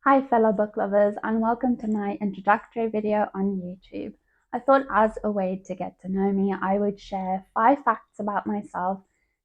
Hi fellow book lovers and welcome to my introductory video on YouTube. I thought as a way to get to know me, I would share 5 facts about myself,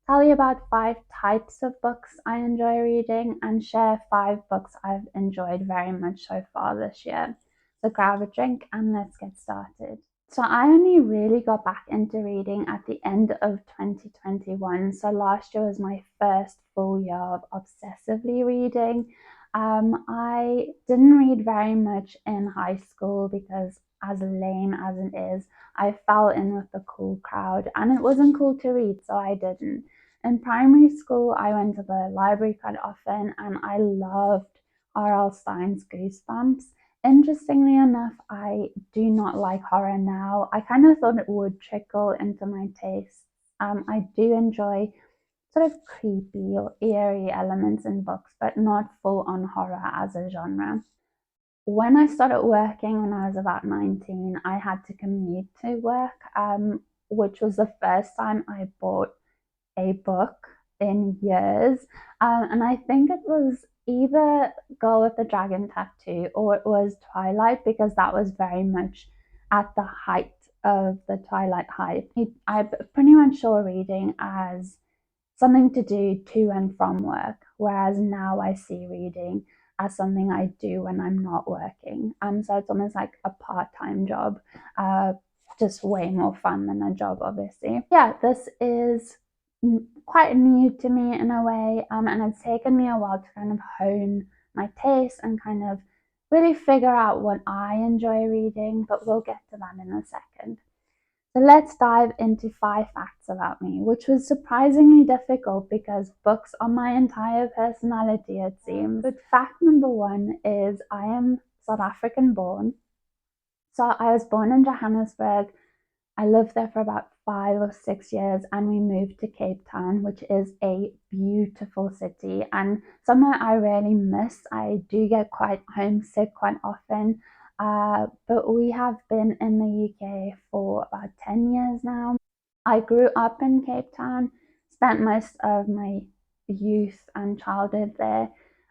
tell you about 5 types of books I enjoy reading, and share 5 books I've enjoyed very much so far this year. So grab a drink and let's get started. So I only really got back into reading at the end of 2021. So last year was my first full year of obsessively reading. I didn't read very much in high school because, as lame as it is, I fell in with the cool crowd and it wasn't cool to read, so I didn't. In primary school, I went to the library quite often and I loved R.L. Stein's Goosebumps. Interestingly enough, I do not like horror now. I kind of thought it would trickle into my tastes. I do enjoy sort of creepy or eerie elements in books, but not full on horror as a genre. When I started working when I was about 19, I had to commute to work, which was the first time I bought a book in years. And I think it was either Girl with the Dragon Tattoo or it was Twilight because that was very much at the height of the Twilight hype. I pretty much saw reading as something to do to and from work, whereas now I see reading as something I do when I'm not working. So it's almost like a part-time job, just way more fun than a job, obviously. Yeah, this is quite new to me in a way, and it's taken me a while to kind of hone my taste and kind of really figure out what I enjoy reading, but we'll get to that in a second. So let's dive into 5 facts about me, which was surprisingly difficult because books are my entire personality, it seems. But fact number 1 is I am South African born. So I was born in Johannesburg. I lived there for about 5 or 6 years and we moved to Cape Town, which is a beautiful city and somewhere I really miss. I do get quite homesick quite often, but we have been in the UK for about 10 years now. I grew up in Cape Town, spent most of my youth and childhood there,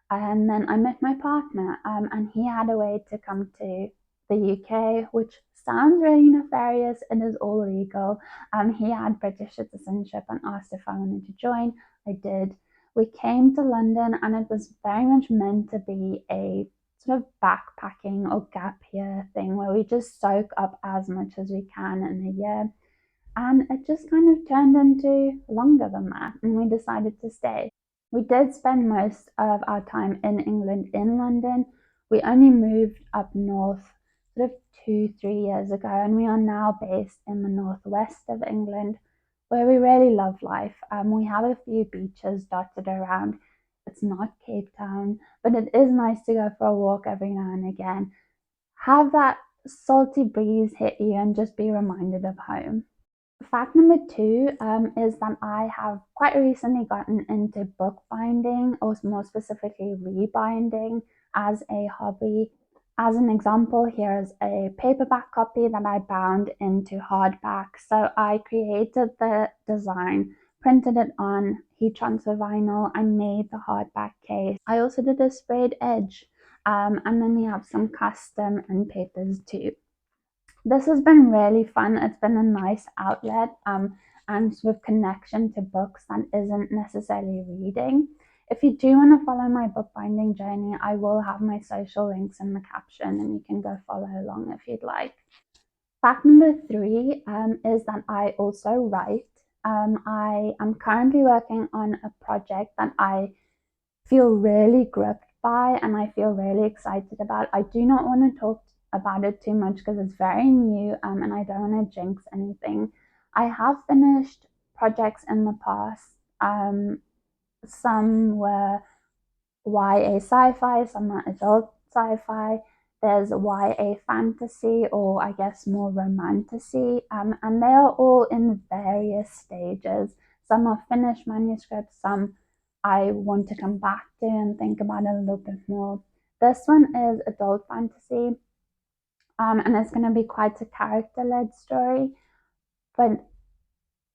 and then I met my partner, and he had a way to come to the UK, which sounds really nefarious. It is all legal. He had British citizenship and asked if I wanted to join. I did. We came to London, and it was very much meant to be a sort of backpacking or gap year thing where we just soak up as much as we can in a year. And it just kind of turned into longer than that, and we decided to stay. We did spend most of our time in England, in London. We only moved up north sort of 2, 3 years ago, and we are now based in the northwest of England, where we really love life. We have a few beaches dotted around. It's not Cape Town, but it is nice to go for a walk every now and again. Have that salty breeze hit you and just be reminded of home. Fact number 2 is that I have quite recently gotten into bookbinding, or more specifically rebinding, as a hobby. As an example, here's a paperback copy that I bound into hardback. So I created the design, printed it on heat transfer vinyl, I made the hardback case. I also did a sprayed edge, and then we have some custom end papers too. This has been really fun. It's been a nice outlet, and sort of connection to books that isn't necessarily reading. If you do want to follow my bookbinding journey, I will have my social links in the caption and you can go follow along if you'd like. Fact number 3 is that I also write. I am currently working on a project that I feel really gripped by and I feel really excited about. I do not want to talk about it too much because it's very new, and I don't want to jinx anything. I have finished projects in the past. Some were YA sci-fi, some are adult sci-fi. There's YA fantasy, or I guess more romantasy, and they are all in various stages. Some are finished manuscripts, some I want to come back to and think about it a little bit more. This one is adult fantasy, and it's going to be quite a character-led story, but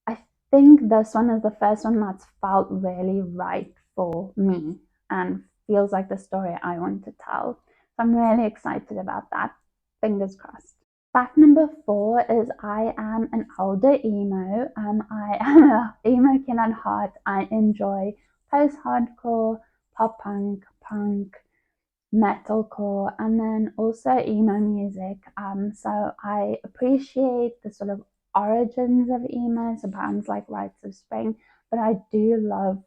I think this one is the first one that's felt really right for me and feels like the story I want to tell. So I'm really excited about that. Fingers crossed. Fact number 4 is I am an older emo. I am an emo kid at heart. I enjoy post-hardcore, pop punk, punk, metalcore, and then also emo music. So I appreciate the sort of origins of emo, so bands like Rites of Spring, but I do love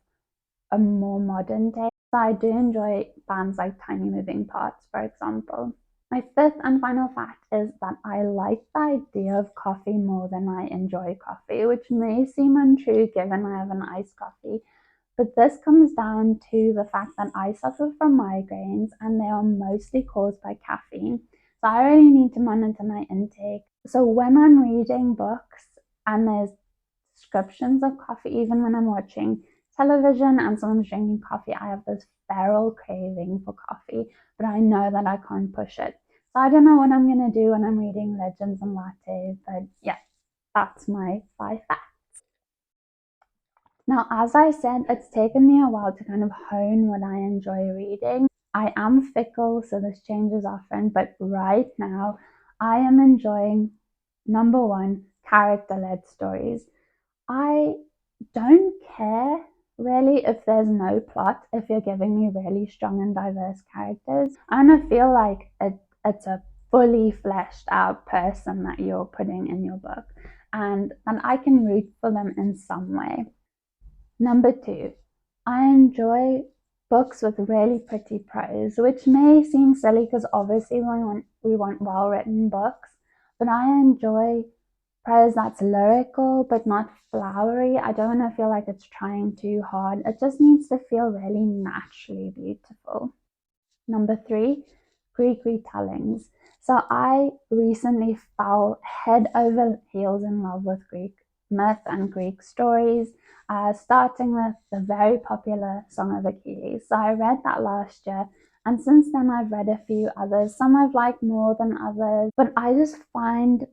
a more modern day. So I do enjoy bands like Tiny Moving Parts, for example. My fifth and final fact is that I like the idea of coffee more than I enjoy coffee, which may seem untrue given I have an iced coffee. But this comes down to the fact that I suffer from migraines and they are mostly caused by caffeine. So I really need to monitor my intake. So when I'm reading books and there's descriptions of coffee, even when I'm watching television and someone's drinking coffee, I have this feral craving for coffee, but I know that I can't push it. So I don't know what I'm going to do when I'm reading Legends and Lattes, but yeah, that's my 5 facts. Now, as I said, it's taken me a while to kind of hone what I enjoy reading. I am fickle, so this changes often, but right now I am enjoying number one, character led stories. I don't care really if there's no plot, if you're giving me really strong and diverse characters. I don't feel like it's a fully fleshed out person that you're putting in your book, and I can root for them in some way. Number 2, I enjoy books with really pretty prose, which may seem silly because obviously we want well written books, but I enjoy prose that's lyrical but not flowery. I don't want to feel like it's trying too hard. It just needs to feel really naturally beautiful. Number 3, Greek retellings. So I recently fell head over heels in love with Greek myth and Greek stories, starting with the very popular Song of Achilles. So I read that last year, and since then I've read a few others. Some I've liked more than others, but I just find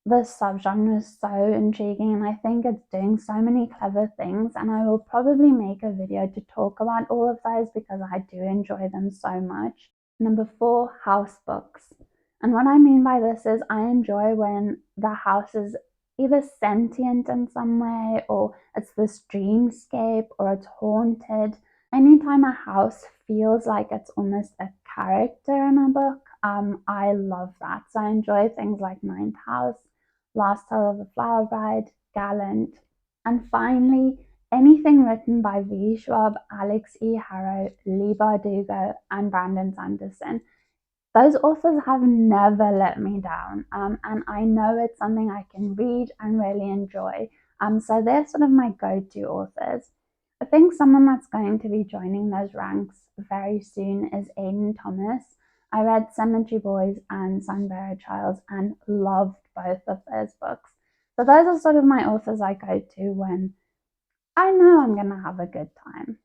the subgenre is so intriguing, and I think it's doing so many clever things, and I will probably make a video to talk about all of those because I do enjoy them so much. Number 4, house books. And what I mean by this is I enjoy when the house is either sentient in some way, or it's this dreamscape, or it's haunted. Anytime a house feels like it's almost a character in a book, I love that. So I enjoy things like Ninth House, Last Tale of the Flower Bride, Gallant, and finally, anything written by V. Schwab, Alex E. Harrow, Lee Bardugo, and Brandon Sanderson. Those authors have never let me down, and I know it's something I can read and really enjoy. So they're sort of my go-to authors. I think someone that's going to be joining those ranks very soon is Aidan Thomas. I read Cemetery Boys and Sunbury Trials and loved both of those books. So those are sort of my authors I go to when I know I'm going to have a good time.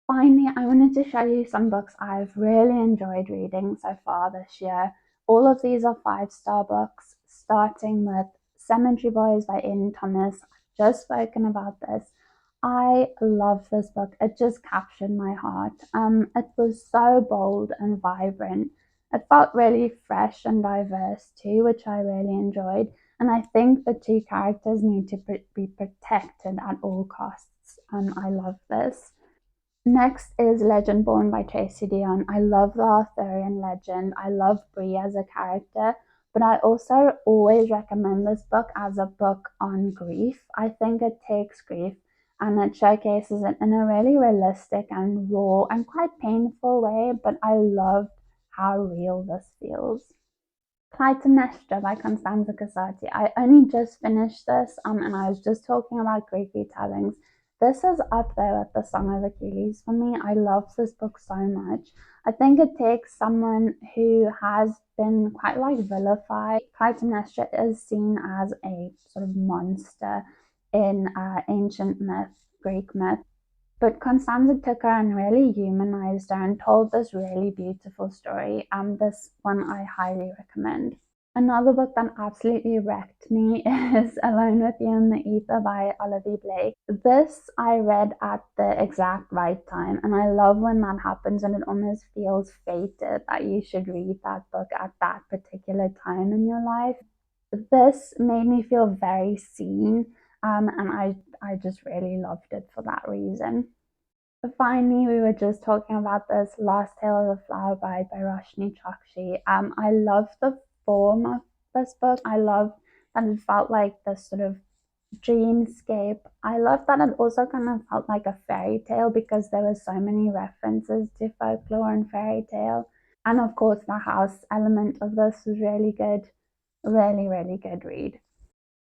Finally, I wanted to show you some books I've really enjoyed reading so far this year. All of these are 5-star books, starting with Cemetery Boys by Ian Thomas. I've just spoken about this. I love this book. It just captured my heart. It was so bold and vibrant. It felt really fresh and diverse too, which I really enjoyed. And I think the two characters need to be protected at all costs. I love this. Next is Legend Born by Tracy Deonn. I love the Arthurian legend. I love Bree as a character, but I also always recommend this book as a book on grief. I think it takes grief and it showcases it in a really realistic and raw and quite painful way, but I loved how real this feels. Clytemnestra by Constanza Casati. I only just finished this, and I was just talking about Greek retellings. This is up there with the Song of Achilles for me. I love this book so much. I think it takes someone who has been quite like vilified. Clytemnestra is seen as a sort of monster in ancient myth, Greek myth. But Constanza took her and really humanized her and told this really beautiful story. This one I highly recommend. Another book that absolutely wrecked me is Alone with You in the Ether by Olivia Blake. This I read at the exact right time, and I love when that happens and it almost feels fated that you should read that book at that particular time in your life. This made me feel very seen, and I just really loved it for that reason. Finally, we were just talking about this Last Tale of the Flower Bride by Roshni Chokshi. I love the form of this book. I love that it felt like this sort of dreamscape. I love that it also kind of felt like a fairy tale because there were so many references to folklore and fairy tale. And of course, the house element of this was really good. Really, really good read.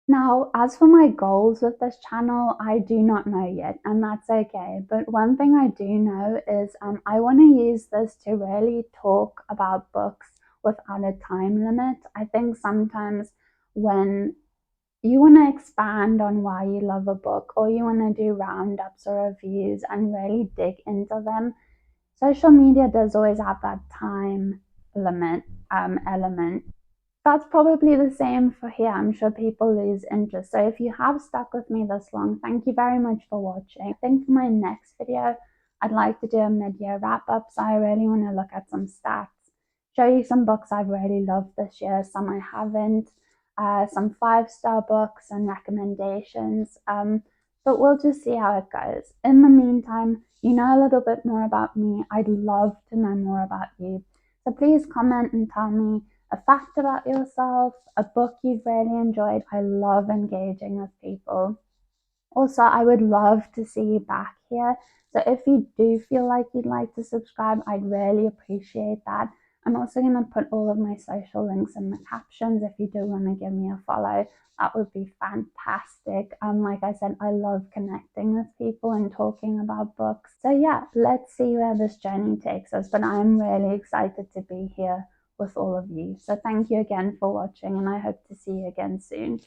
Now, as for my goals with this channel, I do not know yet, and that's okay. But one thing I do know is I want to use this to really talk about books without a time limit. I think sometimes when you want to expand on why you love a book or you want to do roundups or reviews and really dig into them, social media does always have that time limit element. That's probably the same for here. I'm sure people lose interest. So if you have stuck with me this long, thank you very much for watching. I think for my next video, I'd like to do a mid-year wrap-up. So I really want to look at some stats, show you some books I've really loved this year, some I haven't, some 5-star books and recommendations. But we'll just see how it goes. In the meantime, you know a little bit more about me. I'd love to know more about you. So please comment and tell me a fact about yourself, a book you've really enjoyed. I love engaging with people. Also, I would love to see you back here. So if you do feel like you'd like to subscribe, I'd really appreciate that. I'm also going to put all of my social links in the captions if you do want to give me a follow. That would be fantastic. Like I said, I love connecting with people and talking about books. So yeah, let's see where this journey takes us. But I'm really excited to be here with all of you. So thank you again for watching, and I hope to see you again soon.